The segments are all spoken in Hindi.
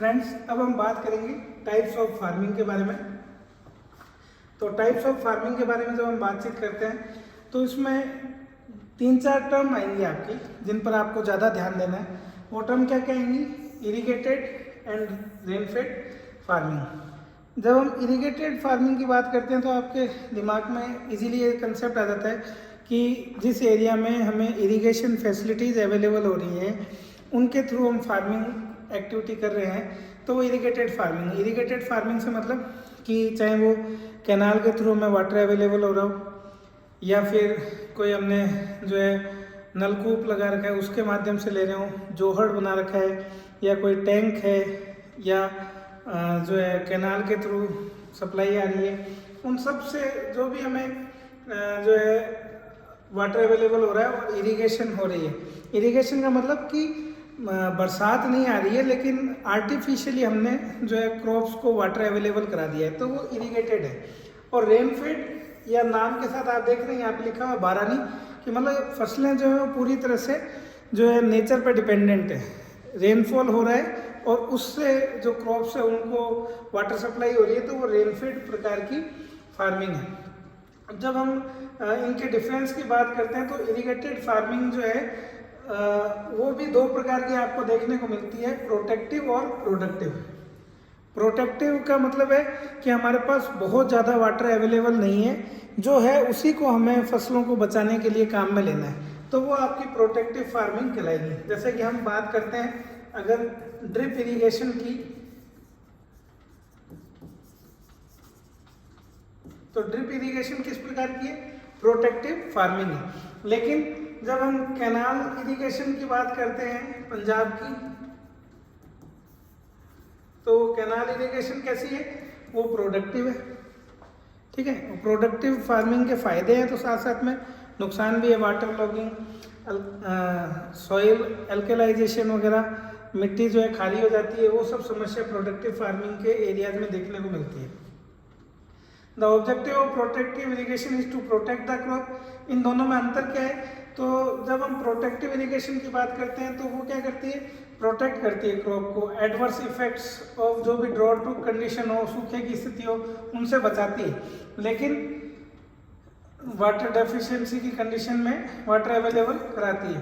फ्रेंड्स, अब हम बात करेंगे टाइप्स ऑफ फार्मिंग के बारे में। तो टाइप्स ऑफ फार्मिंग के बारे में जब हम बातचीत करते हैं तो इसमें 3-4 टर्म आएंगी आपकी, जिन पर आपको ज़्यादा ध्यान देना है। वो टर्म क्या कहेंगी? Irrigated and rainfed farming. जब हम इरिगेटेड फार्मिंग की बात करते हैं तो आपके दिमाग में इजीली ये कंसेप्ट आ जाता है कि जिस एरिया में हमें इरिगेशन फैसिलिटीज़ अवेलेबल हो रही हैं उनके थ्रू हम फार्मिंग एक्टिविटी कर रहे हैं, तो वो इरिगेटेड फार्मिंग से मतलब कि चाहे वो कैनाल के थ्रू हमें वाटर अवेलेबल हो रहा हो, या फिर कोई हमने जो है नलकूप लगा रखा है उसके माध्यम से ले रहे हो, जोहड़ बना रखा है, या कोई टैंक है, या जो है कैनाल के थ्रू सप्लाई आ रही है, उन सब से जो भी हमें जो है वाटर अवेलेबल हो रहा है और इरिगेशन हो रही है। इरिगेशन का मतलब कि बरसात नहीं आ रही है लेकिन आर्टिफिशियली हमने जो है क्रॉप्स को वाटर अवेलेबल करा दिया है, तो वो इरिगेटेड है। और रेनफेड या नाम के साथ आप देख रहे हैं यहाँ पे लिखा हुआ बारानी, कि मतलब फसलें जो है वो पूरी तरह से जो है नेचर पर डिपेंडेंट है। रेनफॉल हो रहा है और उससे जो क्रॉप्स है उनको वाटर सप्लाई हो रही है, तो वो रेनफेड प्रकार की फार्मिंग है। जब हम इनके डिफरेंस की बात करते हैं तो इरिगेटेड फार्मिंग जो है वो भी 2 प्रकार की आपको देखने को मिलती है, प्रोटेक्टिव और प्रोडक्टिव। प्रोटेक्टिव का मतलब है कि हमारे पास बहुत ज़्यादा वाटर अवेलेबल नहीं है, जो है उसी को हमें फसलों को बचाने के लिए काम में लेना है, तो वो आपकी प्रोटेक्टिव फार्मिंग कहलाएगी। जैसे कि हम बात करते हैं अगर ड्रिप इरिगेशन की, तो ड्रिप इरिगेशन किस प्रकार की है? प्रोटेक्टिव फार्मिंग है। लेकिन जब हम कैनाल इरिगेशन की बात करते हैं पंजाब की, तो कैनाल इरिगेशन कैसी है? वो प्रोडक्टिव है। ठीक है, प्रोडक्टिव फार्मिंग के फायदे हैं तो साथ साथ में नुकसान भी है। वाटर लॉगिंग, सॉइल एल्कलाइजेशन वगैरह, मिट्टी जो है खाली हो जाती है, वो सब समस्या प्रोडक्टिव फार्मिंग के एरियाज में देखने को मिलती है। The objective of protective irrigation is to protect the crop. इन दोनों में अंतर क्या है? तो जब हम प्रोटेक्टिव इरिगेशन की बात करते हैं तो वो क्या करती है? प्रोटेक्ट करती है क्रॉप को एडवर्स इफेक्ट्स ऑफ जो भी ड्रॉट टू कंडीशन हो, सूखे की स्थिति हो, उनसे बचाती है। लेकिन वाटर डेफिशिएंसी की कंडीशन में वाटर अवेलेबल कराती है।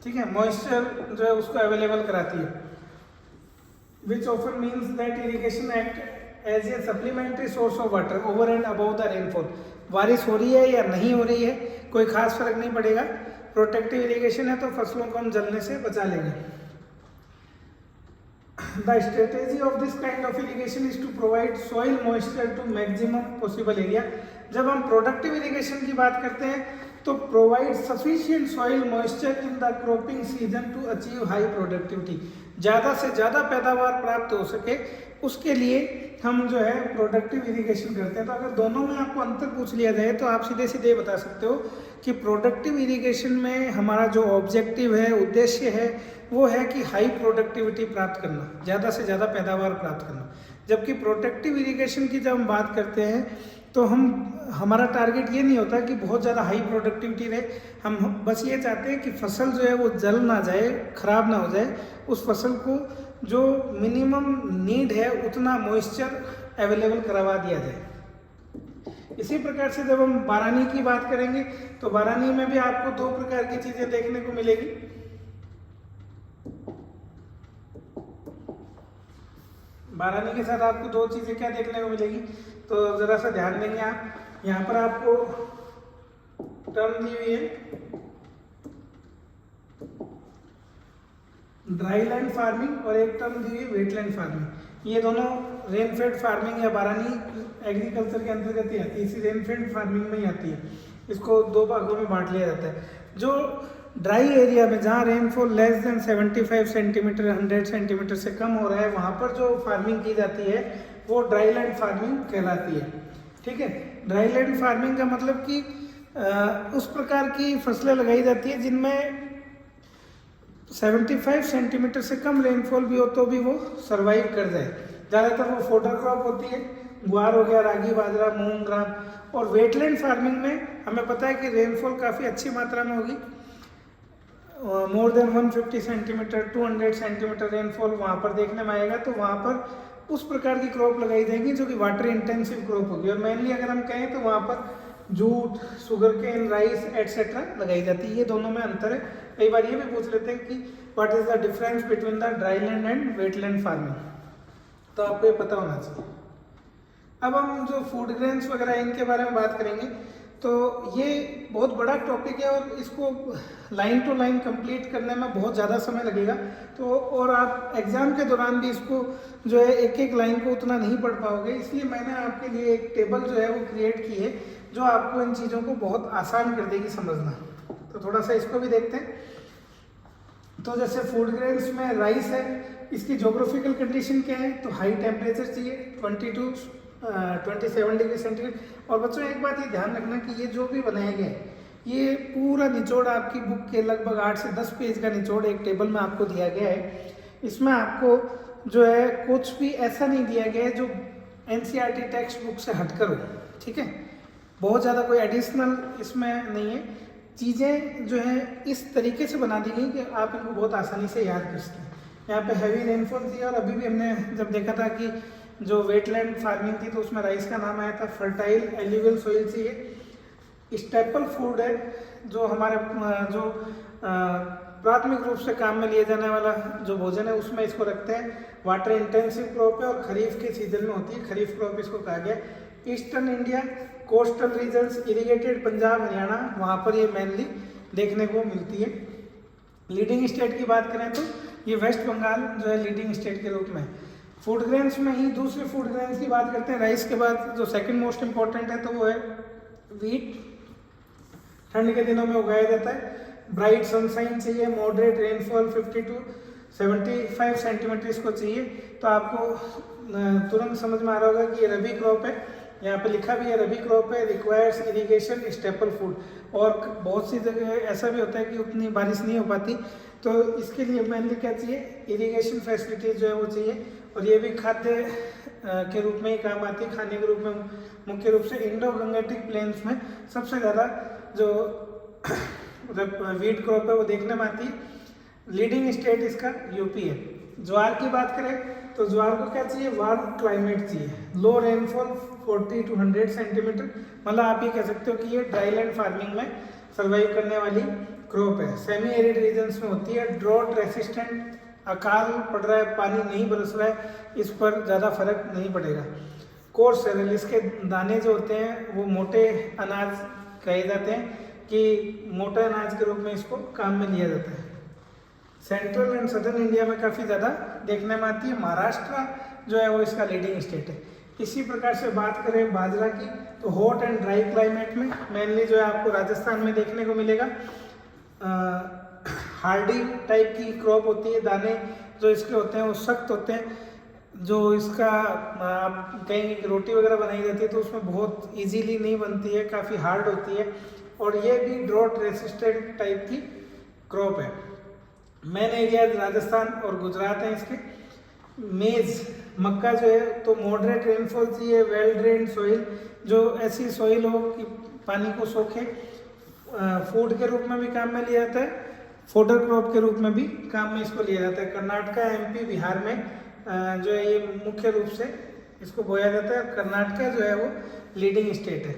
ठीक है, मॉइस्चर जो है उसको अवेलेबल कराती है, which often means that irrigation act as a supplementary source of water over and above the rainfall. बारिश हो रही है या नहीं हो रही है कोई खास फर्क नहीं पड़ेगा, प्रोटेक्टिव इरिगेशन है तो फसलों को हम जलने से बचा लेंगे। The strategy of this kind of irrigation is to provide soil moisture to maximum possible area. जब हम प्रोडक्टिव इरिगेशन की बात करते हैं तो provide sufficient soil moisture in the cropping season to achieve high productivity. ज़्यादा से ज़्यादा पैदावार प्राप्त हो सके उसके लिए हम जो है प्रोडक्टिव इरिगेशन करते हैं। तो अगर दोनों में आपको अंतर पूछ लिया जाए तो आप सीधे सीधे बता सकते हो कि प्रोडक्टिव इरिगेशन में हमारा जो ऑब्जेक्टिव है, उद्देश्य है, वो है कि हाई प्रोडक्टिविटी प्राप्त करना, ज़्यादा से ज़्यादा पैदावार प्राप्त करना। जबकि प्रोटेक्टिव इरिगेशन की जब हम बात करते हैं तो हमारा टारगेट ये नहीं होता कि बहुत ज़्यादा हाई प्रोडक्टिविटी रहे, हम बस ये चाहते हैं कि फसल जो है वो जल ना जाए, खराब ना हो जाए, उस फसल को जो मिनिमम नीड है उतना मॉइस्चर अवेलेबल करवा दिया जाए। इसी प्रकार से जब हम बारानी की बात करेंगे तो बारानी में भी आपको 2 प्रकार की चीज़ें देखने को मिलेगी। बारानी के साथ आपको 2 चीज़ें क्या देखने को मिलेगी, तो ज़रा सा ध्यान देंगे आप। यहाँ पर आपको टर्म दी हुई है ड्राई लैंड फार्मिंग और एक टर्म दी हुई है वेटलैंड फार्मिंग। ये दोनों रेनफेड फार्मिंग या बारानी एग्रीकल्चर के अंतर्गत ही आती है, इसी रेनफेड फार्मिंग में ही आती है। इसको 2 भागों में बांट लिया जाता है। जो ड्राई एरिया में जहाँ rainfall less than 75 centimetre 100 centimetre से कम हो रहा है वहाँ पर जो फार्मिंग की जाती है वो ड्राई लैंड फार्मिंग कहलाती है। ठीक है, ड्राई लैंड फार्मिंग का मतलब कि उस प्रकार की फसलें लगाई जाती है जिनमें 75 सेंटीमीटर से कम रेनफॉल भी हो तो भी वो सर्वाइव कर जाए। ज़्यादातर वो फोडर क्रॉप होती है, गुआर हो गया, रागी, बाजरा, मूंग, ग्राम। और वेटलैंड फार्मिंग में हमें पता है कि रेनफॉल काफ़ी अच्छी मात्रा में होगी, more than 150 centimetre 200 centimetre rainfall वहाँ पर देखने में आएगा, तो वहाँ पर उस प्रकार की क्रॉप लगाई जाएगी जो कि वाटर इंटेंसिव क्रॉप होगी। और मेनली अगर हम कहें तो वहाँ पर jute, sugar cane, rice etcetera लगाई जाती है। ये दोनों में अंतर है। कई बार ये भी पूछ लेते हैं कि what is the difference between the dry land and wetland farming, तो आपको ये पता होना चाहिए। अब हम जो फूड ग्रेन्स वगैरह इनके बारे में बात करेंगे, तो ये बहुत बड़ा टॉपिक है और इसको लाइन टू लाइन कंप्लीट करने में बहुत ज़्यादा समय लगेगा। तो और आप एग्ज़ाम के दौरान भी इसको जो है एक एक लाइन को उतना नहीं पढ़ पाओगे, इसलिए मैंने आपके लिए एक टेबल जो है वो क्रिएट की है जो आपको इन चीज़ों को बहुत आसान कर देगी समझना। तो थोड़ा सा इसको भी देखते हैं। तो जैसे फूड ग्रेन्स में राइस है, इसकी जोग्राफिकल कंडीशन क्या है, तो हाई टेम्परेचर चाहिए 27 डिग्री सेंटीग्रेड। और बच्चों एक बात ये ध्यान रखना कि ये जो भी बनाया गया है ये पूरा निचोड़ आपकी बुक के लगभग 8 से 10 पेज का निचोड़ एक टेबल में आपको दिया गया है। इसमें आपको जो है कुछ भी ऐसा नहीं दिया गया है जो एनसीईआरटी टेक्स्ट बुक से हटकर हो, ठीक है। बहुत ज़्यादा कोई एडिशनल इसमें नहीं है। चीज़ें जो है इस तरीके से बना दी गई कि आप इनको बहुत आसानी से याद कर सकें। यहाँ पे हैवी रेनफॉल थी और अभी भी हमने जब देखा था कि जो वेटलैंड फार्मिंग थी तो उसमें राइस का नाम आया था। फर्टाइल एल्यूवियल सोइल से ये स्टेपल फूड है जो हमारे जो प्राथमिक रूप से काम में लिए जाने वाला जो भोजन है उसमें इसको रखते हैं। वाटर इंटेंसिव क्रॉप है और खरीफ के सीजन में होती है, खरीफ क्रॉप इसको कहा गया। Eastern India, coastal regions, irrigated Punjab, Haryana, वहाँ पर ये मेनली देखने को मिलती है। लीडिंग स्टेट की बात करें तो ये वेस्ट बंगाल जो है लीडिंग स्टेट के रूप में। फूड ग्रेन्स में ही दूसरे फूड ग्रेन्स की बात करते हैं। राइस के बाद जो सेकंड मोस्ट इंपॉर्टेंट है तो वो है वीट। ठंड के दिनों में उगाया जाता है। ब्राइट सनशाइन चाहिए, मॉडरेट रेनफॉल 50 to 75 सेंटीमीटर इसको चाहिए। तो आपको तुरंत समझ में आ रहा होगा कि ये रबी क्रॉप है। यहाँ पे लिखा भी है रबी क्रॉप है, रिक्वायर्स इरिगेशन स्टेपल फूड। और बहुत सी जगह ऐसा भी होता है कि उतनी बारिश नहीं हो पाती, तो इसके लिए मेनली क्या चाहिए, इरिगेशन फैसिलिटीज जो है वो चाहिए। और ये भी खाद्य के रूप में ही काम आती है, खाने के रूप में मुख्य रूप से इंडो गंगेटिक प्लेन्स में सबसे ज़्यादा जो वीट क्रॉप है वो देखने में आती है। लीडिंग स्टेट इसका यूपी है। ज्वार की बात करें तो ज्वार को क्या चाहिए, वार्म क्लाइमेट चाहिए, लो रेनफॉल 40 to 100 सेंटीमीटर। मतलब आप ये कह सकते हो कि ये ड्राईलैंड फार्मिंग में सर्वाइव करने वाली क्रॉप है। सेमी एरिड रीजन्स में होती है। ड्रॉट रेसिस्टेंट, अकाल पड़ रहा है, पानी नहीं बरस रहा है, इस पर ज़्यादा फर्क नहीं पड़ेगा। कोर्स सेरेल, इसके दाने जो होते हैं वो मोटे अनाज कहे जाते हैं कि मोटे अनाज के रूप में इसको काम में लिया जाता है। सेंट्रल एंड सदर्न इंडिया में काफ़ी ज़्यादा देखने में आती है। महाराष्ट्र जो है वो इसका लीडिंग स्टेट है। इसी प्रकार से बात करें बाजरा की तो हॉट एंड ड्राई क्लाइमेट में मेनली जो है आपको राजस्थान में देखने को मिलेगा। हार्डी टाइप की क्रॉप होती है। दाने जो इसके होते हैं वो सख्त होते हैं। जो इसका आप कहेंगे कि रोटी वगैरह बनाई जाती है तो उसमें बहुत इजीली नहीं बनती है, काफ़ी हार्ड होती है। और ये भी ड्रॉट रेसिस्टेंट टाइप की क्रॉप है। मेन एरिया राजस्थान और गुजरात है इसके। मेज़, मक्का जो है तो मॉडरेट रेनफॉल चाहिए, वेल ड्रेन्ड सॉइल, जो ऐसी सॉइल हो कि पानी को सोखे। फूड के रूप में भी काम में लिया जाता है, फोडर क्रॉप के रूप में भी काम में इसको लिया जाता है। कर्नाटका, एमपी, बिहार में जो है ये मुख्य रूप से इसको बोया जाता है। कर्नाटका जो है वो लीडिंग स्टेट है।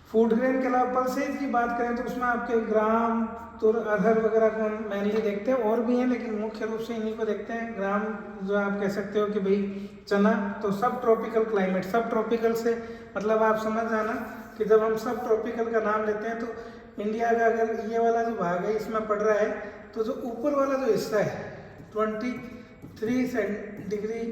फूड ग्रेन के अलावा पल्सेज की बात करें तो उसमें आपके ग्राम, तुर, अरहर वगैरह को मेनली देखते हैं। और भी हैं लेकिन मुख्य रूप से इन्हीं को देखते हैं। ग्राम जो आप कह सकते हो कि भाई चना, तो सब ट्रॉपिकल क्लाइमेट। सब ट्रॉपिकल से मतलब आप समझ जाना कि जब हम सब ट्रॉपिकल का नाम लेते हैं तो इंडिया का अगर ये वाला जो भाग है इसमें पड़ रहा है तो जो ऊपर वाला जो हिस्सा है 23.5 डिग्री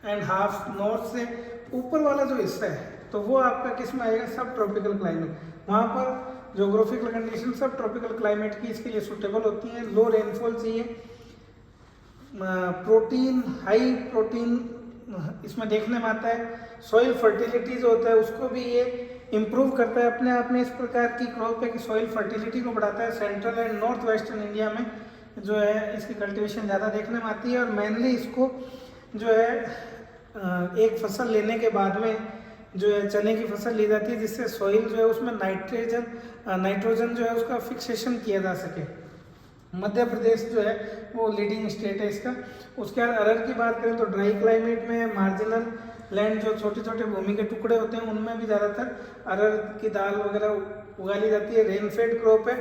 नॉर्थ से ऊपर वाला जो हिस्सा है तो वो आपका किस में आएगा, सब ट्रॉपिकल क्लाइमेट। वहाँ पर जोग्राफिकल कंडीशन सब ट्रॉपिकल क्लाइमेट की इसके लिए सूटेबल होती हैं। लो रेनफॉल चाहिए। प्रोटीन, हाई प्रोटीन इसमें देखने में आता है। सॉइल फर्टिलिटी जो होता है उसको भी ये इम्प्रूव करता है अपने आप में। इस प्रकार की क्रॉप है कि सॉइल फर्टिलिटी को बढ़ाता है। Central and north western India में जो है इसकी कल्टीवेशन ज़्यादा देखने में आती है। और मेनली इसको जो है एक फसल लेने के बाद में जो है चने की फसल ली जाती है, जिससे सॉइल जो है उसमें नाइट्रोजन जो है उसका फिक्सेशन किया जा सके। मध्य प्रदेश जो है वो लीडिंग स्टेट है इसका। उसके बाद अरहर की बात करें तो ड्राई क्लाइमेट में मार्जिनल लैंड, जो छोटे छोटे भूमि के टुकड़े होते हैं, उनमें भी ज़्यादातर अरहर की दाल वगैरह उगा ली जाती है। रेनफेड क्रॉप है,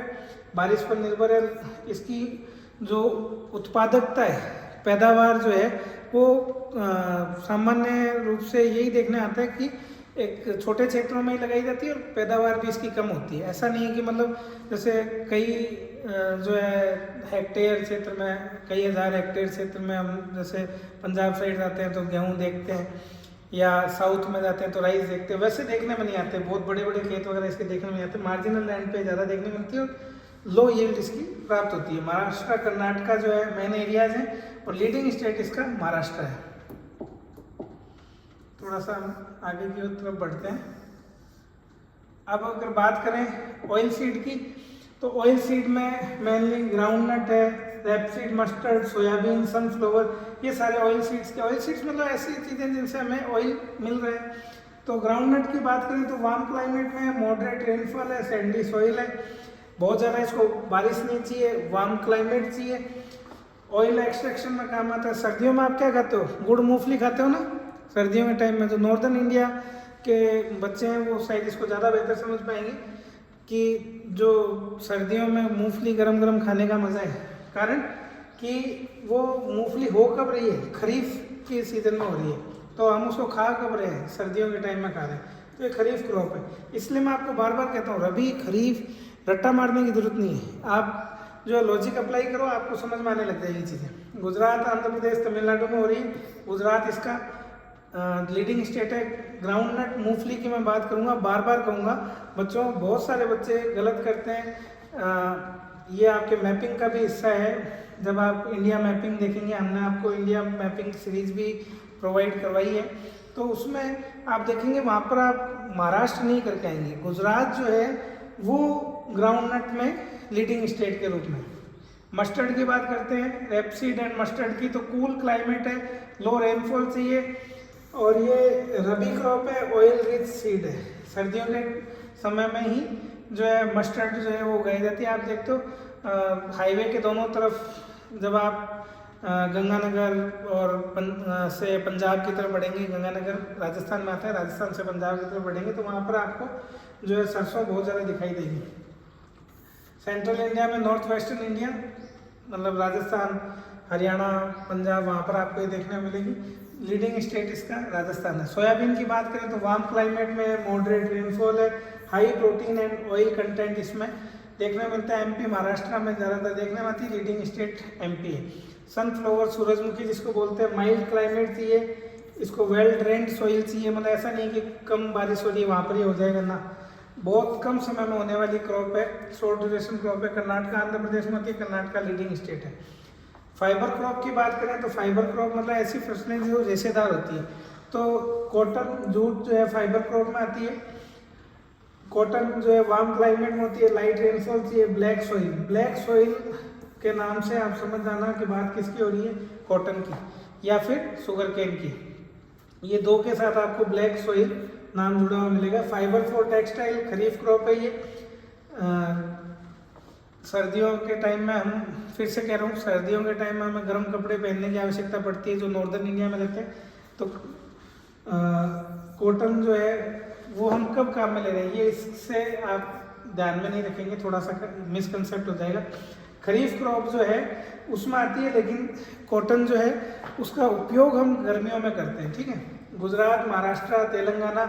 बारिश पर निर्भर है। इसकी जो उत्पादकता है, पैदावार जो है वो सामान्य रूप से यही देखने आता है कि एक छोटे क्षेत्रों में ही लगाई जाती है और पैदावार भी इसकी कम होती है। ऐसा नहीं है कि मतलब जैसे कई जो है हेक्टेयर क्षेत्र में, कई हज़ार हेक्टेयर क्षेत्र में हम जैसे पंजाब साइड जाते हैं तो गेहूँ देखते हैं, या साउथ में जाते हैं तो राइस देखते हैं, वैसे देखने में नहीं आते। बहुत बड़े बड़े खेत वगैरह इसके देखने में नहीं आते। मार्जिनल लैंड पे ज़्यादा देखने मिलती है और लो यील्ड इसकी प्राप्त होती है। महाराष्ट्र कर्नाटका जो है मेन एरियाज हैं और लीडिंग स्टेट इसका महाराष्ट्र है। थोड़ा सा हम आगे की तरफ बढ़ते हैं। अब अगर बात करें ऑयल सीड की, तो ऑयल सीड में मेनली ग्राउंडनट है, रेपसीड, मस्टर्ड, सोयाबीन, सनफ्लावर, ये सारे ऑयल सीड्स के। ऑयल सीड्स मतलब ऐसी चीज़ें जिनसे हमें ऑयल मिल रहा है। तो ग्राउंडनट की बात करें तो वार्म क्लाइमेट में मॉडरेट रेनफॉल है, सैंडी सॉइल है, बहुत ज़्यादा इसको बारिश नहीं चाहिए, वार्म क्लाइमेट चाहिए। ऑयल एक्सट्रैक्शन में काम आता है। सर्दियों में आप क्या खाते हो? गुड़ मूंगफली खाते हो ना सर्दियों के टाइम में। तो नॉर्दर्न इंडिया के बच्चे हैं वो शायद इसको ज़्यादा बेहतर समझ पाएंगे कि जो सर्दियों में मूंगफली गरम गरम खाने का मज़ा है, कारण कि वो मूंगफली हो कब रही है? खरीफ के सीज़न में हो रही है, तो हम उसको खा कब रहे हैं? सर्दियों के टाइम में खा रहे हैं। तो ये खरीफ क्रॉप है। इसलिए मैं आपको बार बार कहता हूँ, रबी खरीफ रट्टा मारने की जरूरत नहीं है। आप जो लॉजिक अप्लाई करो, आपको समझ में आने लग जाएगी चीज़ें। गुजरात, आंध्र प्रदेश, तमिलनाडु में हो रही है। गुजरात इसका लीडिंग स्टेट है। ग्राउंडनट मूंगफली की मैं बात करूंगा, बार बार कहूंगा बच्चों, बहुत सारे बच्चे गलत करते हैं। ये आपके मैपिंग का भी हिस्सा है। जब आप इंडिया मैपिंग देखेंगे, हमने आपको इंडिया मैपिंग सीरीज भी प्रोवाइड करवाई है, तो उसमें आप देखेंगे वहाँ पर आप महाराष्ट्र नहीं करके आएंगे। गुजरात जो है वो ग्राउंडनट में लीडिंग स्टेट के रूप में। मस्टर्ड की बात करते हैं, रेपसीड एंड मस्टर्ड की, तो कूल क्लाइमेट है, लो रेनफॉल चाहिए और ये रबी क्रॉप है, ऑयल रिच सीड है। सर्दियों के समय में ही जो है मस्टर्ड जो है वो उगाई जाती है। आप देखते हो हाईवे के दोनों तरफ, जब आप गंगानगर और से पंजाब की तरफ बढ़ेंगे, गंगानगर राजस्थान में आता है, राजस्थान से पंजाब की तरफ बढ़ेंगे तो वहाँ पर आपको जो है सरसों बहुत ज़्यादा दिखाई देगी। सेंट्रल इंडिया में, नॉर्थ वेस्टर्न इंडिया मतलब राजस्थान, हरियाणा, पंजाब, वहाँ पर आपको ये देखने मिलेगी। लीडिंग स्टेट इसका राजस्थान है। सोयाबीन की बात करें तो वार्म क्लाइमेट में मॉडरेट रेनफॉल है, high protein and oil content इसमें देखने मिलता है। एमपी, महाराष्ट्र में ज़्यादातर देखने में आती है। लीडिंग स्टेट एमपी है। सनफ्लावर, सूरजमुखी जिसको बोलते हैं, माइल्ड क्लाइमेट चाहिए इसको, वेल ड्रेन्ड सॉइल चाहिए। मतलब ऐसा नहीं कि कम बारिश हो रही है वहाँ पर ही हो जाएगा ना, बहुत कम समय में होने वाली क्रॉप है, शॉर्ट ड्यूरेशन क्रॉप है। कर्नाटका, आंध्र प्रदेश में होती है। कर्नाटका लीडिंग स्टेट है। फाइबर क्रॉप की बात करें तो फाइबर क्रॉप मतलब ऐसी फसलें जो रेशेदार होती है। तो कॉटन, जूट जो है फाइबर क्रॉप में आती है। कॉटन जो है वार्म क्लाइमेट में होती है, लाइट रेनफॉल चाहिए। ब्लैक सॉइल, ब्लैक सॉइल के नाम से आप समझ जाना कि बात किसकी हो रही है, कॉटन की या फिर शुगर केन की। ये दो के साथ आपको ब्लैक सॉइल नाम जुड़ा हुआ मिलेगा। Fibre for textile kharif crop है ये। सर्दियों के टाइम में, हम फिर से कह रहा हूँ, सर्दियों के टाइम में हमें गर्म कपड़े पहनने की आवश्यकता पड़ती है जो नॉर्दर्न इंडिया में रहते हैं। तो कॉटन जो है वो हम कब काम में ले रहे हैं, ये इससे आप ध्यान में नहीं रखेंगे, थोड़ा सा मिसकंसेप्ट हो जाएगा। खरीफ क्रॉप जो है उसमें आती है, लेकिन कॉटन जो है उसका उपयोग हम गर्मियों में करते हैं। ठीक है, गुजरात, महाराष्ट्र, तेलंगाना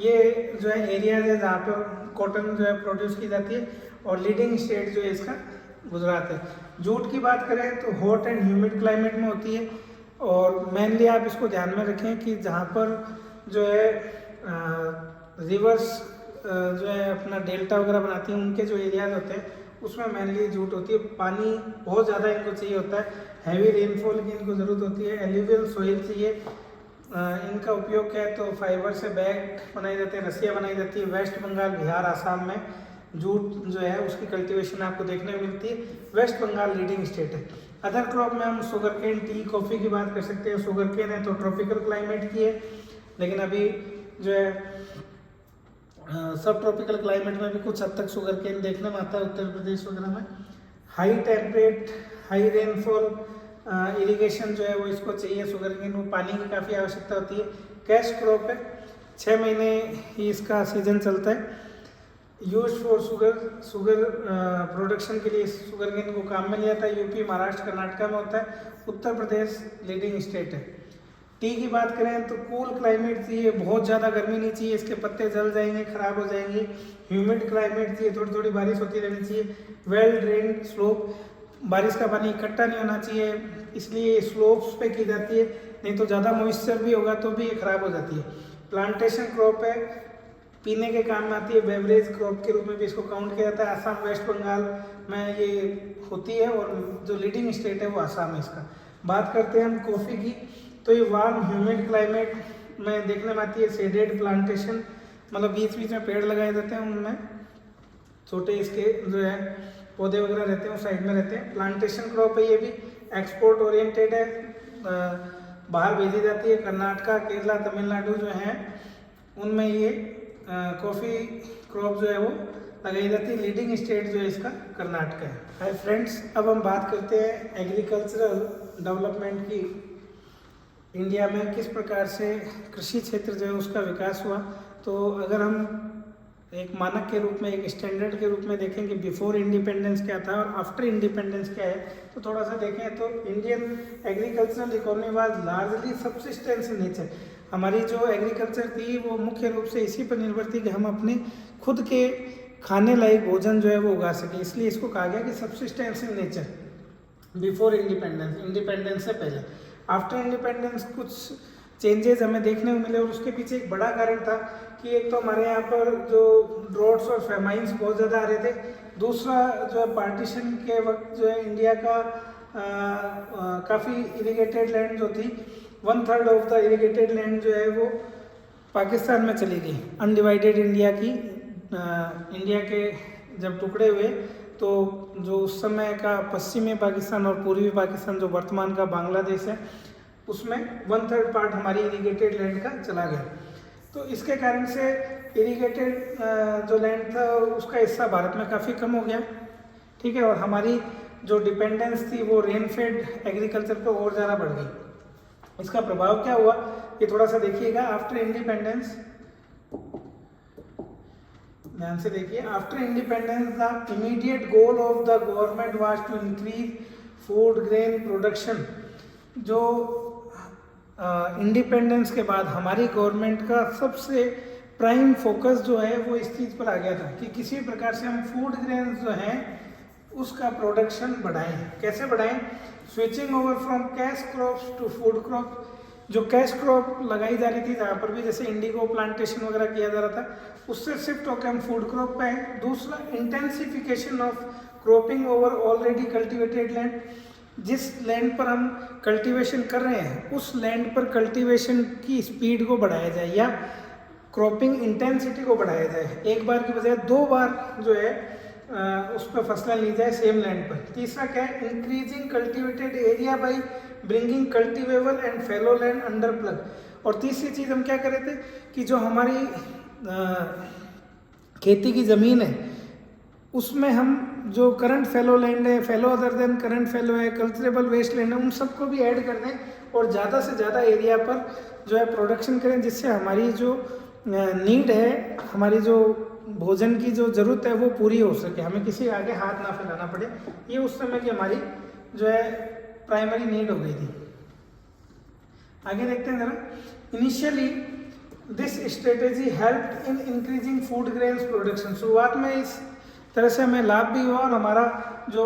ये जो है एरियाज है जहाँ पर कॉटन जो है प्रोड्यूस की जाती है। और लीडिंग स्टेट जो है इसका गुजरात है। जूट की बात करें तो हॉट एंड ह्यूमिड क्लाइमेट में होती है। और मेनली आप इसको ध्यान में रखें कि जहाँ पर जो है रिवर्स जो है अपना डेल्टा वगैरह बनाती हैं, उनके जो एरियाज होते हैं उसमें मेनली जूट होती है। पानी बहुत ज़्यादा इनको चाहिए होता है, हैवी रेनफॉल की इनको ज़रूरत होती है, एल्यूवियल सोइल चाहिए। इनका उपयोग क्या है तो फाइबर से बैग बनाई जाती है, रस्सियाँ बनाई जाती है। वेस्ट बंगाल, बिहार, आसाम में जूट जो है उसकी कल्टीवेशन आपको देखने को मिलती है। वेस्ट बंगाल लीडिंग स्टेट है। अदर क्रॉप में हम शुगर केन, टी, कॉफ़ी की बात कर सकते हैं। शुगर केन है तो ट्रॉपिकल क्लाइमेट की है, लेकिन अभी जो है सब ट्रॉपिकल क्लाइमेट में भी कुछ हद तक शुगर केन देखने में आता है उत्तर प्रदेश वगैरह में। High temperate, high rainfall, irrigation जो है वो इसको चाहिए शुगर केन को, पानी की काफ़ी आवश्यकता होती है। कैश क्रॉप है, 6 महीने ही इसका सीजन चलता है। यूज फॉर शुगर प्रोडक्शन के लिए शुगर केन को काम में लिया था। यूपी, महाराष्ट्र, कर्नाटका में होता है। उत्तर प्रदेश लीडिंग स्टेट है। टी की बात करें तो कूल क्लाइमेट चाहिए, बहुत ज़्यादा गर्मी नहीं चाहिए, इसके पत्ते जल जाएंगे, खराब हो जाएंगे। ह्यूमिड क्लाइमेट चाहिए, थोड़ी थोड़ी बारिश होती रहनी चाहिए। वेल ड्रेन्ड स्लोप, बारिश का पानी इकट्ठा नहीं होना चाहिए, इसलिए स्लोप्स पे की जाती है, नहीं तो ज़्यादा मॉइस्चर भी होगा तो भी ये खराब हो जाती है। प्लांटेशन क्रॉप है, पीने के काम में आती है, बेवरेज क्रॉप के रूप में भी इसको काउंट किया जाता है। आसाम, वेस्ट बंगाल में ये होती है और जो लीडिंग स्टेट है वो आसाम है इसका। बात करते हैं हम कॉफ़ी की, तो ये वार्म ह्यूमिड क्लाइमेट में देखने में आती है। शेडेड प्लांटेशन, मतलब बीच बीच में पेड़ लगाए जाते हैं, उनमें छोटे इसके जो है पौधे वगैरह रहते हैं, वो साइड में रहते हैं। प्लांटेशन क्रॉप है, ये भी एक्सपोर्ट ओरिएंटेड है, बाहर भेजी जाती है। कर्नाटका, केरला, तमिलनाडु जो हैं उनमें ये कॉफ़ी क्रॉप जो है वो लगाई जाती है। लीडिंग स्टेट जो है इसका कर्नाटक है। हाय फ्रेंड्स, अब हम बात करते हैं एग्रीकल्चरल डेवलपमेंट की। इंडिया में किस प्रकार से कृषि क्षेत्र जो है उसका विकास हुआ। तो अगर हम एक मानक के रूप में, एक स्टैंडर्ड के रूप में देखें कि बिफोर इंडिपेंडेंस क्या था और आफ्टर इंडिपेंडेंस क्या है, तो थोड़ा सा देखें तो Indian agricultural economy was largely subsistence in nature. हमारी जो एग्रीकल्चर थी वो मुख्य रूप से इसी पर निर्भर थी कि हम अपने खुद के खाने लायक भोजन जो है वो उगा सकें, इसलिए इसको कहा गया कि subsistence in nature before independence, independence से पहले। आफ्टर इंडिपेंडेंस कुछ चेंजेस हमें देखने को मिले और उसके पीछे एक बड़ा कारण था कि एक तो हमारे यहाँ पर जो ड्रॉट्स और फेमाइंस बहुत ज़्यादा आ रहे थे। दूसरा जो है पार्टीशन के वक्त जो है इंडिया का काफ़ी इरिगेटेड लैंड जो थी, 1/3 ऑफ द इरिगेटेड लैंड जो है वो पाकिस्तान में चली गई। अनडिवाइडेड इंडिया की इंडिया के जब टुकड़े हुए तो जो उस समय का पश्चिमी पाकिस्तान और पूर्वी पाकिस्तान जो वर्तमान का बांग्लादेश है उसमें 1/3 पार्ट हमारी इरिगेटेड लैंड का चला गया। तो इसके कारण से इरिगेटेड जो लैंड था उसका हिस्सा भारत में काफ़ी कम हो गया, ठीक है। और हमारी जो डिपेंडेंस थी वो रेनफेड एग्रीकल्चर पर और ज़्यादा बढ़ गई। इसका प्रभाव क्या हुआ ये थोड़ा सा देखिएगा। आफ्टर इंडिपेंडेंस, ध्यान से देखिए, after independence the immediate goal of the government was to increase food grain production. जो इंडिपेंडेंस के बाद हमारी गवर्नमेंट का सबसे प्राइम फोकस जो है वो इस चीज़ पर आ गया था कि किसी प्रकार से हम फूड ग्रेन जो हैं उसका प्रोडक्शन बढ़ाएं। कैसे बढ़ाएं? Switching over from cash crops to food crop. जो कैश क्रॉप लगाई जा रही थी जहाँ पर भी जैसे इंडिगो प्लांटेशन वगैरह किया जा रहा था, उससे शिफ्ट होकर हम फूड क्रॉप पे आए। दूसरा, intensification of cropping over already cultivated land. जिस लैंड पर हम कल्टीवेशन कर रहे हैं उस लैंड पर कल्टीवेशन की स्पीड को बढ़ाया जाए या क्रॉपिंग इंटेंसिटी को बढ़ाया जाए। एक बार की बजाय 2 बार जो है उस पर फसलें ली जाए सेम लैंड पर। तीसरा क्या है? Increasing cultivated area by bringing cultivable and fellow land under plug. और तीसरी चीज़ हम क्या कर रहे थे कि जो हमारी खेती की ज़मीन है उसमें हम जो करंट फेलो लैंड है, fellow other than current fellow है, कल्चरेबल वेस्ट लैंड है, उन सबको भी ऐड कर दें और ज़्यादा से ज़्यादा एरिया पर जो है प्रोडक्शन करें, जिससे हमारी जो नीड है, हमारी जो भोजन की जो ज़रूरत है वो पूरी हो सके, हमें किसी आगे हाथ ना फैलाना पड़े। ये उस समय की हमारी जो है प्राइमरी नीड हो गई थी। आगे देखते हैं ज़रा। Initially this strategy help in increasing food grains production. शुरुआत में इस तरह से हमें लाभ भी हुआ और हमारा जो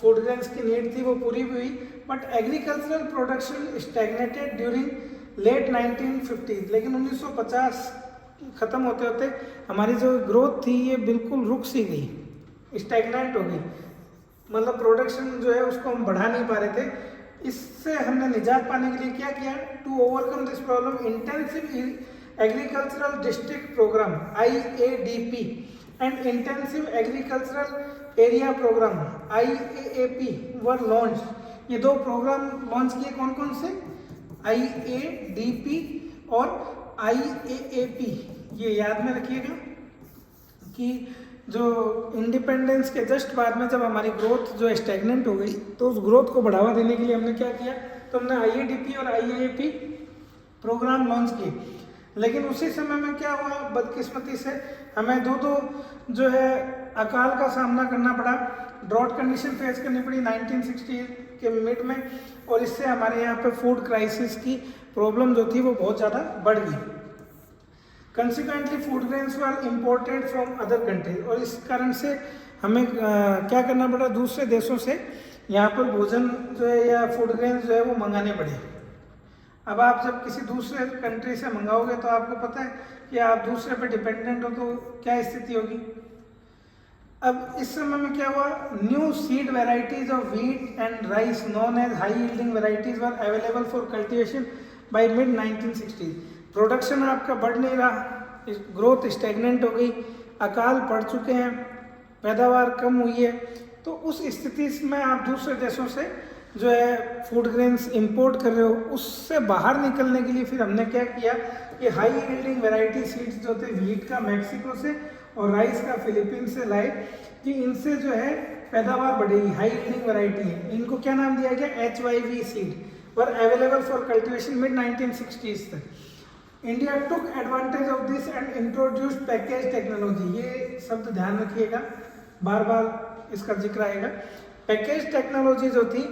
फूड ग्रेन्स की नीड थी वो पूरी भी हुई। But agricultural production stagnated during late 1950। लेकिन 1950 ख़त्म होते होते हमारी जो ग्रोथ थी ये बिल्कुल रुक सी गई, स्टैग्नेंट हो गई। मतलब प्रोडक्शन जो है उसको हम बढ़ा नहीं पा रहे थे। इससे हमने निजात पाने के लिए क्या किया? To overcome this problem, intensive agricultural district programme IADP and intensive agricultural area programme IAAP were launch. ये 2 प्रोग्राम लॉन्च किए। कौन कौन से? IADP और IAAP, ये याद में रखिएगा कि जो इंडिपेंडेंस के जस्ट बाद में जब हमारी ग्रोथ जो स्टैग्नेंट हो गई, तो उस ग्रोथ को बढ़ावा देने के लिए हमने क्या किया, तो हमने IADP और IAAP प्रोग्राम लॉन्च किए। लेकिन उसी समय में क्या हुआ, बदकिस्मती से हमें दो जो है अकाल का सामना करना पड़ा, ड्रॉट कंडीशन फेस करनी पड़ी 1960 के मिड में, और इससे हमारे यहाँ पे फूड क्राइसिस की प्रॉब्लम जो थी वो बहुत ज़्यादा बढ़ गई। Consequently food grains were imported from other countries, और इस कारण से हमें क्या करना पड़ा, दूसरे देशों से यहाँ पर भोजन जो है या फूड ग्रेन्स जो है वो मंगाने पड़े। अब आप जब किसी दूसरे कंट्री से मंगाओगे तो आपको पता है कि आप दूसरे पे डिपेंडेंट हो, तो क्या स्थिति होगी। अब इस समय में क्या हुआ, new seed varieties of wheat and rice known as high yielding varieties were available for cultivation by mid 1960। प्रोडक्शन आपका बढ़ नहीं रहा, ग्रोथ स्टैग्नेंट हो गई, अकाल पड़ चुके हैं, पैदावार कम हुई है। तो उस स्थिति में आप दूसरे देशों से जो है फूड ग्रेन्स इंपोर्ट कर रहे हो, उससे बाहर निकलने के लिए फिर हमने क्या किया कि हाई यील्डिंग वैरायटी सीड्स जो थे व्हीट का मैक्सिको से और राइस का फिलीपींस से लाए, कि इनसे जो है पैदावार बढ़ेगी, हाई यील्डिंग वैरायटी है। इनको क्या नाम दिया गया, HYV seed were available for cultivation mid 1960s तक। India took advantage of this and introduced package technology. ये शब्द ध्यान रखिएगा, बार बार इसका जिक्र आएगा। पैकेज टेक्नोलॉजी जो थी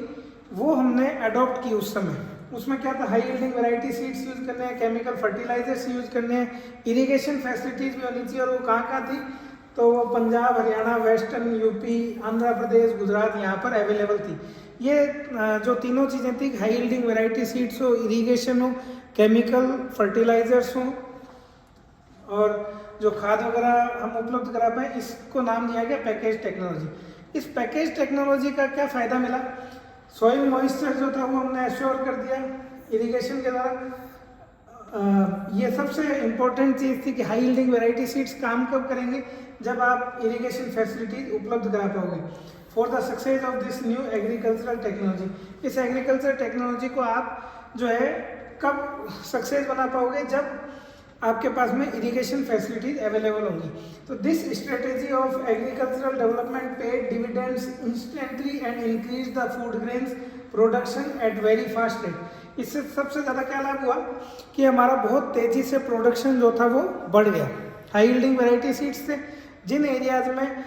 वो हमने अडॉप्ट की उस समय। उसमें क्या था, high yielding variety seeds use करने हैं, केमिकल फर्टिलाइजर्स यूज करने हैं, इरिगेशन फैसिलिटीज भी होनी चाहिए। और वो कहाँ थी, तो वो पंजाब, हरियाणा, वेस्टर्न यूपी, आंध्र प्रदेश, गुजरात यहाँ पर अवेलेबल थी। ये जो तीनों चीज़ें थी, हाई यील्डिंग वैरायटी सीड्स हो, इरिगेशन हो, केमिकल फर्टिलाइजर्स हो, और जो खाद वगैरह हम उपलब्ध करा पाए, इसको नाम दिया गया पैकेज टेक्नोलॉजी। इस पैकेज टेक्नोलॉजी का क्या फ़ायदा मिला, सॉइल मॉइस्चर जो था वो हमने एश्योर कर दिया इरिगेशन के द्वारा। ये सबसे इम्पोर्टेंट चीज़ थी कि हाई यील्डिंग वैरायटी सीड्स काम कब करेंगे, जब आप इरिगेशन फैसिलिटीज उपलब्ध करा पाओगे। For the success of this new agricultural technology, इस एग्रीकल्चर टेक्नोलॉजी को आप जो है कब सक्सेस बना पाओगे, जब आपके पास में इरिगेशन फैसिलिटीज अवेलेबल होंगी। तो this strategy of agricultural development paid dividends instantly and increase the food grains production at very fast rate. इससे सबसे ज़्यादा क्या लाभ हुआ कि हमारा बहुत तेज़ी से प्रोडक्शन जो था वो बढ़ गया। हाई यील्डिंग वैरायटी सीड्स से जिन एरियाज में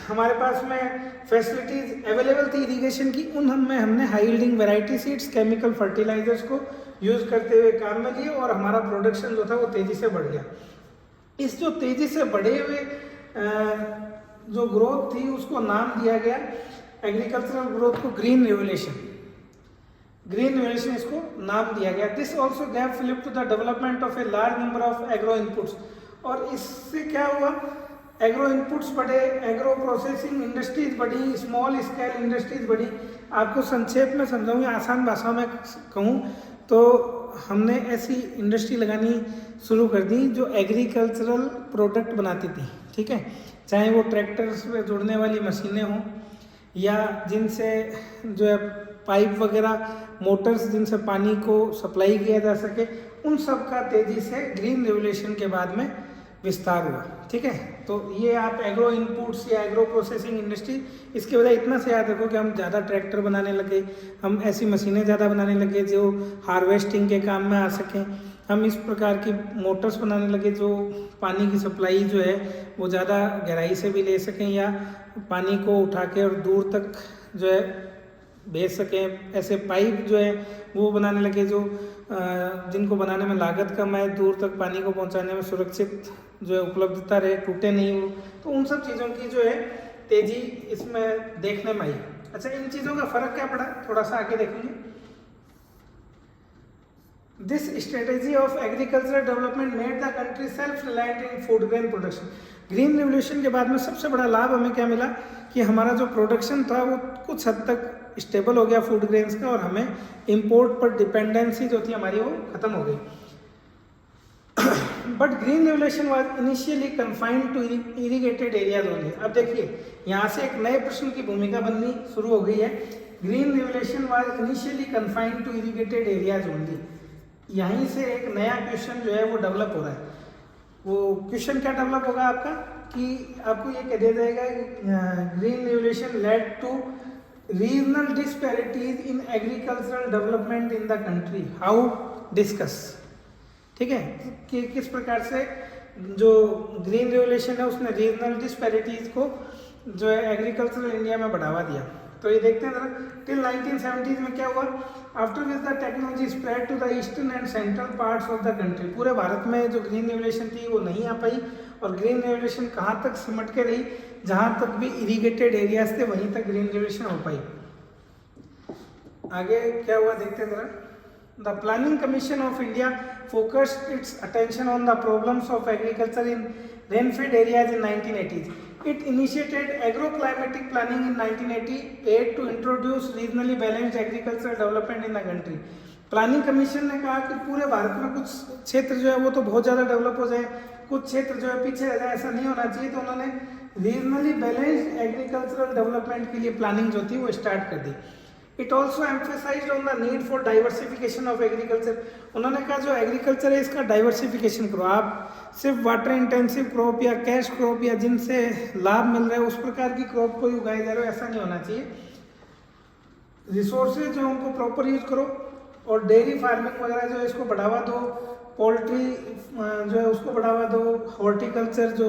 हमारे पास में फैसिलिटीज अवेलेबल थी इरिगेशन की, उन हमने high yielding variety seeds, chemical fertilizers को यूज़ करते हुए काम में लिए, और हमारा प्रोडक्शन जो था वो तेज़ी से बढ़ गया। इस जो तेज़ी से बढ़े हुए जो ग्रोथ थी उसको नाम दिया गया एग्रीकल्चरल ग्रोथ को ग्रीन रेवोल्यूशन। ग्रीन रेवोल्यूशन इसको नाम दिया गया। This also gave fillip to the development of a large number of agro inputs. और इससे क्या हुआ, एग्रो इनपुट्स बढ़े, एग्रो प्रोसेसिंग इंडस्ट्रीज बढ़ी, स्मॉल स्केल इंडस्ट्रीज बढ़ी। आपको संक्षेप में समझाऊँ, आसान भाषा में कहूँ तो हमने ऐसी इंडस्ट्री लगानी शुरू कर दी जो एग्रीकल्चरल प्रोडक्ट बनाती थी, ठीक है। चाहे वो ट्रैक्टर्स पे जुड़ने वाली मशीनें हों, या जिनसे जो है पाइप वगैरह, मोटर्स जिनसे पानी को सप्लाई किया जा सके, उन सब का तेज़ी से ग्रीन रेवोल्यूशन के बाद में विस्तार हुआ, ठीक है। तो ये आप एग्रो इनपुट्स या एग्रो प्रोसेसिंग इंडस्ट्री, इसके वजह इतना से याद रखो कि हम ज़्यादा ट्रैक्टर बनाने लगे, हम ऐसी मशीनें ज़्यादा बनाने लगे जो हार्वेस्टिंग के काम में आ सकें, हम इस प्रकार की मोटर्स बनाने लगे जो पानी की सप्लाई जो है वो ज़्यादा गहराई से भी ले सकें, या पानी को उठा के और दूर तक जो है भेज सकें। ऐसे पाइप जो है वो बनाने लगे जो जिनको बनाने में लागत कम है, दूर तक पानी को पहुंचाने में सुरक्षित जो है उपलब्धता रहे, टूटे नहीं हो। तो उन सब चीज़ों की जो है तेज़ी इसमें देखने में आई। अच्छा, इन चीज़ों का फ़र्क क्या पड़ा, थोड़ा सा आगे देखेंगे। This strategy of agricultural development made the country self reliant in food grain production. Green revolution के बाद में सबसे बड़ा लाभ हमें क्या मिला कि हमारा जो प्रोडक्शन था वो कुछ हद तक स्टेबल हो गया फूड ग्रेन्स का, और हमें इंपोर्ट पर डिपेंडेंसी जो थी हमारी वो खत्म हो गई। But green revolution was initially confined to irrigated areas only. अब देखिए, यहाँ से एक नए प्रश्न की भूमिका बननी शुरू हो गई है। Green revolution was initially confined to irrigated areas only. यहीं से एक नया क्वेश्चन जो है वो डेवलप हो रहा है। वो क्वेश्चन क्या डेवलप होगा आपका कि आपको ये कह दिया जाएगा green revolution led to regional disparities in agricultural development in the country, how discuss. ठीक है, कि किस प्रकार से जो ग्रीन रेवोल्यूशन है उसने रीजनल डिस्पैरिटीज को जो है एग्रीकल्चरल इंडिया में बढ़ावा दिया। तो ये देखते हैं जरा, टिल 1970s में क्या हुआ, after which the technology spread to the eastern and central parts of the country. पूरे भारत में जो ग्रीन रेवोल्यूशन थी वो नहीं आ पाई, और ग्रीन रेवोल्यूशन कहाँ तक सिमट के रही, जहाँ तक भी इरीगेटेड एरियाज थे वहीं तक ग्रीन रेवोल्यूशन हो पाई। आगे क्या हुआ देखते हैं जरा। The Planning Commission of India focused its attention on the problems of agriculture in rain-fed areas in 1980s. It initiated agroclimatic planning in 1988 to introduce regionally balanced agricultural development in the country. Planning commission ने कहा कि पूरे भारत में कुछ क्षेत्र जो है वो तो बहुत ज़्यादा डेवलप हो जाए, कुछ क्षेत्र जो है पीछे रह जाए, ऐसा नहीं होना चाहिए। तो उन्होंने रीजनली बैलेंस्ड एग्रीकल्चरल डेवलपमेंट के लिए प्लानिंग जो थी वो स्टार्ट कर दी। It also emphasized on the need for diversification of agriculture. उन्होंने कहा जो एग्रीकल्चर है इसका डाइवर्सिफिकेशन करो, आप सिर्फ वाटर इंटेंसिव क्रॉप या कैश क्रॉप या जिनसे लाभ मिल रहा है उस प्रकार की क्रॉप को ही उगाए जा रहे हो, ऐसा नहीं होना चाहिए। रिसोर्सेज जो उनको प्रॉपर यूज करो, और डेयरी फार्मिंग वगैरह जो है इसको बढ़ावा दो, पोल्ट्री जो है उसको बढ़ावा दो, हॉर्टिकल्चर जो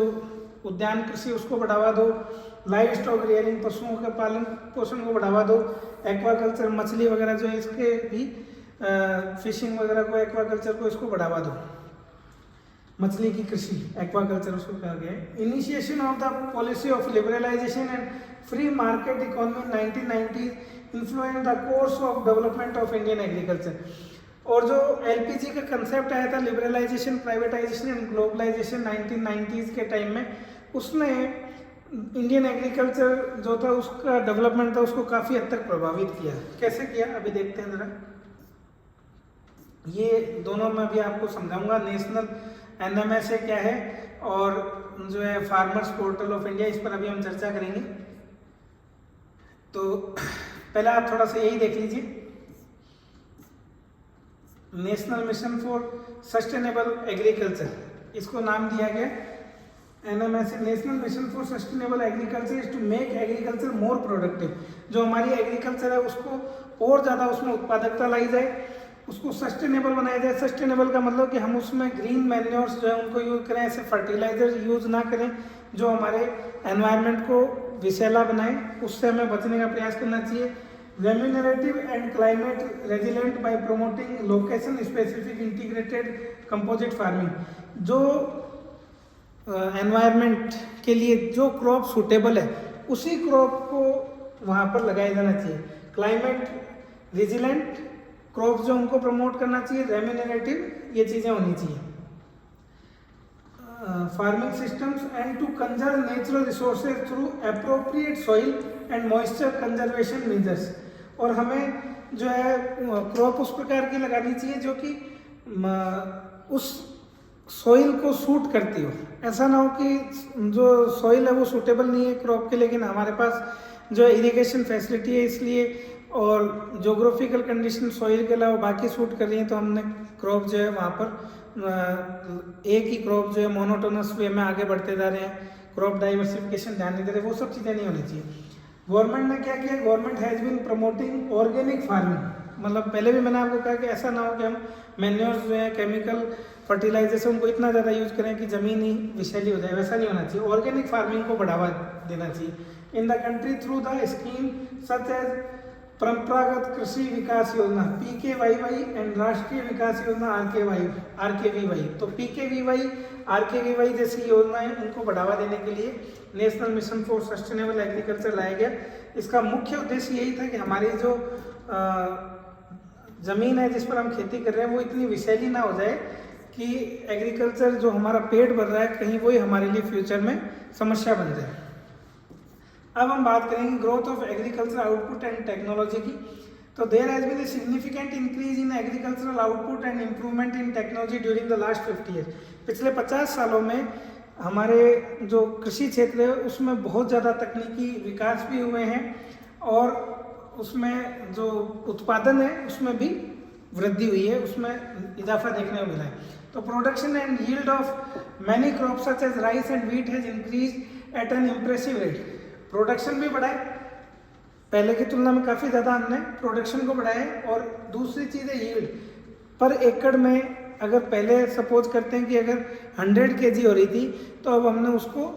उद्यान कृषि उसको बढ़ावा दो, लाइव स्टॉक रियरिंग पशुओं के पालन पोषण को बढ़ावा दो, एक्वाकल्चर मछली वगैरह जो है इसके भी फिशिंग वगैरह को, एक्वाकल्चर को इसको बढ़ावा दो, मछली की कृषि एक्वाकल्चर उसको कहा गया है। Initiation of the policy of liberalization and free market economy 1990 influence the course of development of Indian agriculture. और जो एलपीजी का कंसेप्ट आया था liberalisation, privatisation and globalisation 1990s के टाइम में, उसने इंडियन एग्रीकल्चर जो था उसका डेवलपमेंट था उसको काफ़ी हद तक प्रभावित किया। कैसे किया अभी देखते हैं ज़रा। ये दोनों मैं भी आपको समझाऊंगा। नेशनल एनएमएसए क्या है और जो है फार्मर्स पोर्टल ऑफ इंडिया, इस पर अभी हम चर्चा करेंगे। तो पहले आप थोड़ा सा यही देख लीजिए, national mission for sustainable agriculture, इसको नाम दिया गया NMSA, national mission for sustainable agriculture is to make agriculture more productive. जो हमारी एग्रीकल्चर है उसको और ज़्यादा उसमें उत्पादकता लाई जाए, उसको सस्टेनेबल बनाया जाए। सस्टेनेबल का मतलब कि हम उसमें ग्रीन मैन्योर्स जो है उनको यूज़ करें, ऐसे फर्टिलाइजर यूज़ ना करें जो हमारे एनवायरनमेंट को विषैला बनाए, उससे हमें बचने का प्रयास करना चाहिए। Remunerative and climate resilient by promoting location specific integrated composite farming. जो एनवायरनमेंट के लिए जो क्रॉप सूटेबल है उसी क्रॉप को वहाँ पर लगाया जाना चाहिए। क्लाइमेट रेजिलेंट क्रॉप जो उनको प्रमोट करना चाहिए, रेम्यूनरेटिव ये चीज़ें होनी चाहिए। Farming systems and to conserve natural resources through appropriate soil and moisture conservation measures. और हमें जो है क्रॉप उस प्रकार की लगानी चाहिए जो कि उस सॉइल को सूट करती हो। ऐसा ना हो कि जो सॉइल है वो सूटेबल नहीं है क्रॉप के, लेकिन हमारे पास जो इरिगेशन फैसिलिटी है इसलिए और जोग्राफिकल कंडीशन सॉइल के अलावा बाकी सूट कर रही हैं, तो हमने क्रॉप जो है वहाँ पर एक ही क्रॉप जो है मोनोटोनस वे में आगे बढ़ते जा रहे हैं, क्रॉप डाइवर्सिफिकेशन ध्यान नहीं दे रहे, वो सब चीज़ें नहीं होनी चाहिए। गवर्नमेंट ने क्या किया, government has been promoting organic farming. मतलब पहले भी मैंने आपको कहा कि ऐसा ना हो कि हम मैन्योर्स जो है केमिकल फर्टिलाइजर्स उनको इतना ज़्यादा यूज करें कि ज़मीन ही विषैली हो जाए, वैसा नहीं होना चाहिए। ऑर्गेनिक फार्मिंग को बढ़ावा देना चाहिए in the country through the scheme such as Paramparagat Krishi विकास योजना PKVY एंड राष्ट्रीय विकास योजना RKVY। तो PKVY RKVY जैसी योजनाएं उनको बढ़ावा देने के लिए national mission for sustainable agriculture लाया गया। इसका मुख्य उद्देश्य यही था कि हमारी जो ज़मीन है जिस पर हम खेती कर रहे हैं वो इतनी विषैली ना हो जाए कि एग्रीकल्चर जो हमारा पेट भर रहा है कहीं वही हमारे लिए फ्यूचर में समस्या बन जाए। अब हम बात करेंगे growth of agriculture output and technology की। तो there has been a significant increase in agricultural output and improvement in technology during the last 50 year. पिछले 50 सालों में हमारे जो कृषि क्षेत्र है उसमें बहुत ज़्यादा तकनीकी विकास भी हुए हैं और उसमें जो उत्पादन है उसमें भी वृद्धि हुई है, उसमें इजाफा देखने को मिला है। तो production and yield of many crop such as rice and wheat has increase at an impressive rate. Production भी बढ़ा है, पहले की तुलना में काफ़ी ज़्यादा हमने प्रोडक्शन को बढ़ाया है। और दूसरी चीज़ है यील्ड पर एकड़ में, अगर पहले सपोज करते हैं कि अगर 100 kg हो रही थी तो अब हमने उसको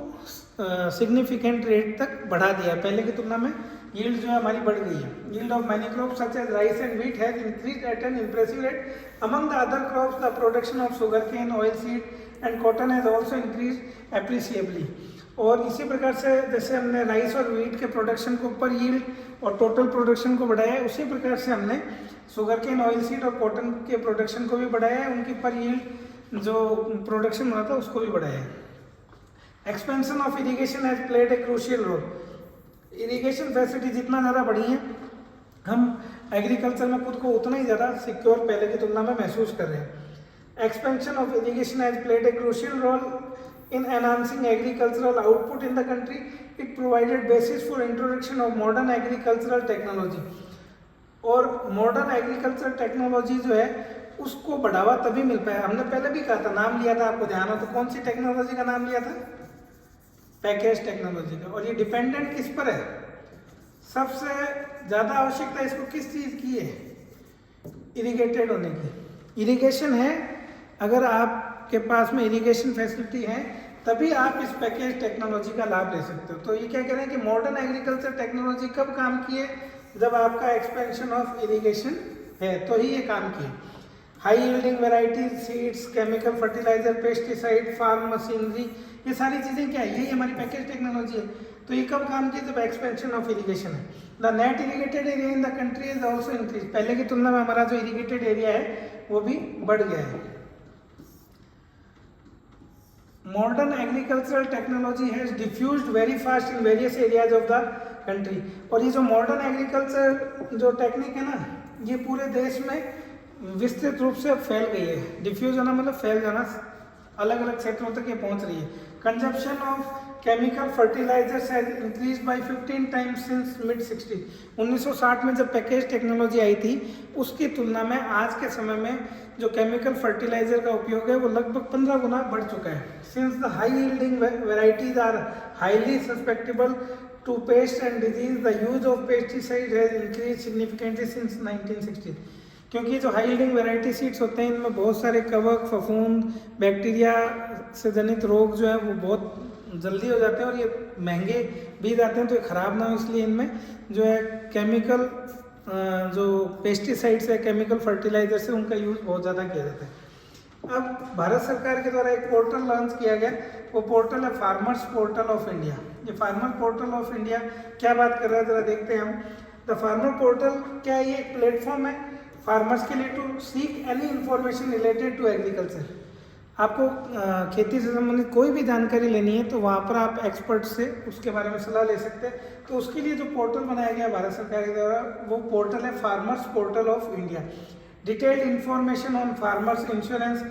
सिग्निफिकेंट रेट तक बढ़ा दिया है, पहले की तुलना में यील्ड जो है हमारी बढ़ गई है। Yield of many crops such as rice and wheat has increased at an impressive rate. Among the other crops the production of sugar cane, oil seed and cotton has also increased appreciably. और इसी प्रकार से जैसे हमने राइस और व्हीट के प्रोडक्शन को पर यील्ड और टोटल प्रोडक्शन को बढ़ाया है, उसी प्रकार से हमने शुगर केन, ऑयल सीड और कॉटन के प्रोडक्शन को भी बढ़ाया है, उनकी पर यील्ड जो प्रोडक्शन हुआ था उसको भी बढ़ाया है। Expansion of irrigation has played a crucial role. Irrigation facility जितना ज़्यादा बढ़ी है, हम एग्रीकल्चर में खुद को उतना ही ज़्यादा सिक्योर पहले की तुलना में महसूस कर रहे हैं। Expansion of irrigation has played a crucial role in enhancing agricultural output in the country. It provided basis for introduction of modern agricultural technology. और modern agricultural technology जो है उसको बढ़ावा तभी मिल पाया, हमने पहले भी कहा था, नाम लिया था, आपको ध्यान हो तो, कौन सी टेक्नोलॉजी का नाम लिया था? पैकेज टेक्नोलॉजी का। और ये डिपेंडेंट किस पर है? सबसे ज़्यादा आवश्यकता इसको किस चीज़ की है? इरिगेटेड होने की। इरिगेशन है, अगर आप के पास में इरिगेशन फैसिलिटी है तभी आप इस पैकेज टेक्नोलॉजी का लाभ ले सकते हो। तो ये क्या कह रहे हैं कि मॉडर्न एग्रीकल्चर टेक्नोलॉजी कब काम की है? जब आपका एक्सपेंशन ऑफ इरिगेशन है तो ही ये काम की है। High yielding varieties, seeds, chemical fertilizer, pesticide, farm machinery, ये सारी चीज़ें क्या है? यही हमारी पैकेज टेक्नोलॉजी है। तो ये कब काम की? जब एक्सपेंशन ऑफ इरिगेशन है। The net irrigated area in the country is also increase. पहले की तुलना में हमारा जो इरीगेटेड एरिया है वो भी बढ़ गया है। Modern agricultural technology has diffused very fast in various areas of the country। और ये जो मॉडर्न एग्रीकल्चर जो टेक्निक है ना, ये पूरे देश में विस्तृत रूप से फैल गई है। डिफ्यूज होना मतलब फैल जाना, अलग अलग क्षेत्रों तक ये पहुंच रही है। Consumption of chemical fertilizers has increase by 15 times since mid 60। 1960 में जब पैकेज टेक्नोलॉजी आई थी उसकी तुलना में आज के समय में जो केमिकल फर्टिलाइजर का उपयोग है वो लगभग 15 गुना बढ़ चुका है। Since the high yielding varieties are highly susceptible to pest and disease, the use of pesticide has increase significantly since 1960। क्योंकि जो हाई यील्डिंग वेराइटी सीड्स होते हैं इनमें बहुत सारे कवक, फफूंद, बैक्टीरिया से जनित रोग जो है वो बहुत जल्दी हो जाते हैं और ये महंगे भी जाते हैं, तो ये ख़राब ना हो इसलिए इनमें जो है केमिकल जो पेस्टिसाइड्स है, केमिकल फर्टिलाइजर्स है, उनका यूज़ बहुत ज़्यादा किया जाता है। अब भारत सरकार के द्वारा एक पोर्टल लॉन्च किया गया, वो पोर्टल है फार्मर्स पोर्टल ऑफ इंडिया। ये फार्मर पोर्टल ऑफ इंडिया क्या बात कर रहा है ज़रा देखते हैं हम। द फार्मर पोर्टल क्या है? ये एक प्लेटफॉर्म है फार्मर्स के लिए to seek any information related to agriculture. आपको खेती से संबंधित कोई भी जानकारी लेनी है तो वहाँ पर आप एक्सपर्ट से उसके बारे में सलाह ले सकते हैं। तो उसके लिए जो पोर्टल बनाया गया भारत सरकार के द्वारा वो पोर्टल है farmers portal of India. Detailed information on farmers insurance,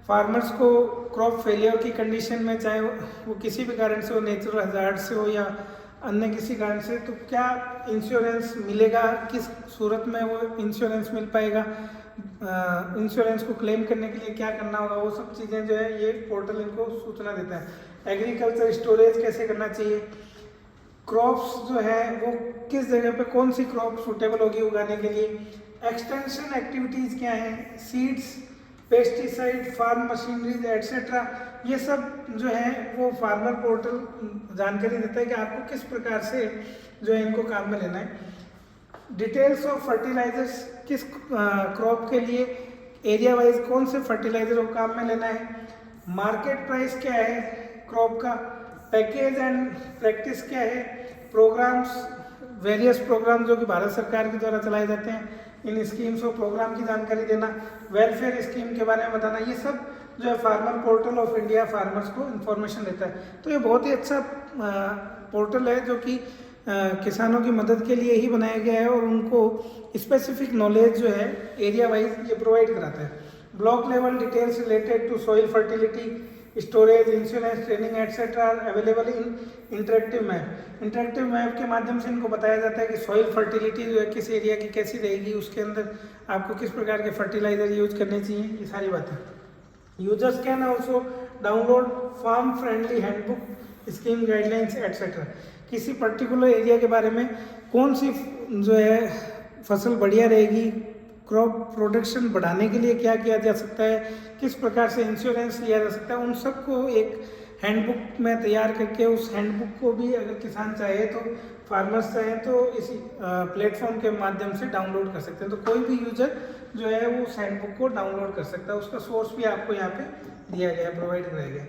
farmers को क्रॉप फेलियर की कंडीशन में, चाहे वो किसी भी कारण से हो, नेचुरल हजार्ड से हो या अन्य किसी कारण से, तो क्या इंश्योरेंस मिलेगा, किस सूरत में वो इंश्योरेंस मिल पाएगा, इंश्योरेंस को क्लेम करने के लिए क्या करना होगा, वो सब चीज़ें जो है ये पोर्टल इनको सूचना देता है। एग्रीकल्चर स्टोरेज कैसे करना चाहिए, क्रॉप्स जो है वो किस जगह पे कौन सी क्रॉप सूटेबल होगी उगाने के लिए, एक्सटेंशन एक्टिविटीज़ क्या हैं, seeds, pesticide, farm machineries etcetera, ये सब जो है वो फार्मर पोर्टल जानकारी देता है कि आपको किस प्रकार से जो है इनको काम में लेना है। डिटेल्स ऑफ फर्टिलाइजर्स, किस क्रॉप के लिए एरिया वाइज कौन से फर्टिलाइजर को काम में लेना है, मार्केट प्राइस क्या है क्रॉप का, पैकेज एंड प्रैक्टिस क्या है, प्रोग्राम्स, वेरियस प्रोग्राम जो कि भारत सरकार के द्वारा चलाए जाते हैं, इन स्कीम्स और प्रोग्राम की जानकारी देना, वेलफेयर स्कीम के बारे में बताना, ये सब जो है farmer portal of India farmers को इन्फॉर्मेशन देता है। तो ये बहुत ही अच्छा पोर्टल है जो कि किसानों की मदद के लिए ही बनाया गया है और उनको स्पेसिफिक नॉलेज जो है एरिया वाइज ये प्रोवाइड कराता है। Block level details related to soil fertility, storage, insurance, training etcetera are available in interactive map. Interactive map के माध्यम से इनको बताया जाता है कि सॉइल फर्टिलिटी जो है किस एरिया की कैसी रहेगी, उसके अंदर आपको किस प्रकार के फर्टिलाइजर यूज करने चाहिए, ये सारी बातें। Users can also download farm friendly handbook, scheme guidelines etcetera. किसी पर्टिकुलर एरिया के बारे में कौन सी जो है फसल बढ़िया रहेगी, क्रॉप प्रोडक्शन बढ़ाने के लिए क्या किया जा सकता है, किस प्रकार से इंश्योरेंस लिया जा सकता है, उन सबको एक हैंडबुक में तैयार करके उस हैंडबुक को भी अगर किसान चाहे तो, फार्मर्स चाहे तो इसी प्लेटफॉर्म के माध्यम से डाउनलोड कर सकते हैं। तो कोई भी यूजर जो है वो उस हैंडबुक को डाउनलोड कर सकता है। उसका सोर्स भी आपको यहाँ पे दिया गया, प्रोवाइड कराया गया।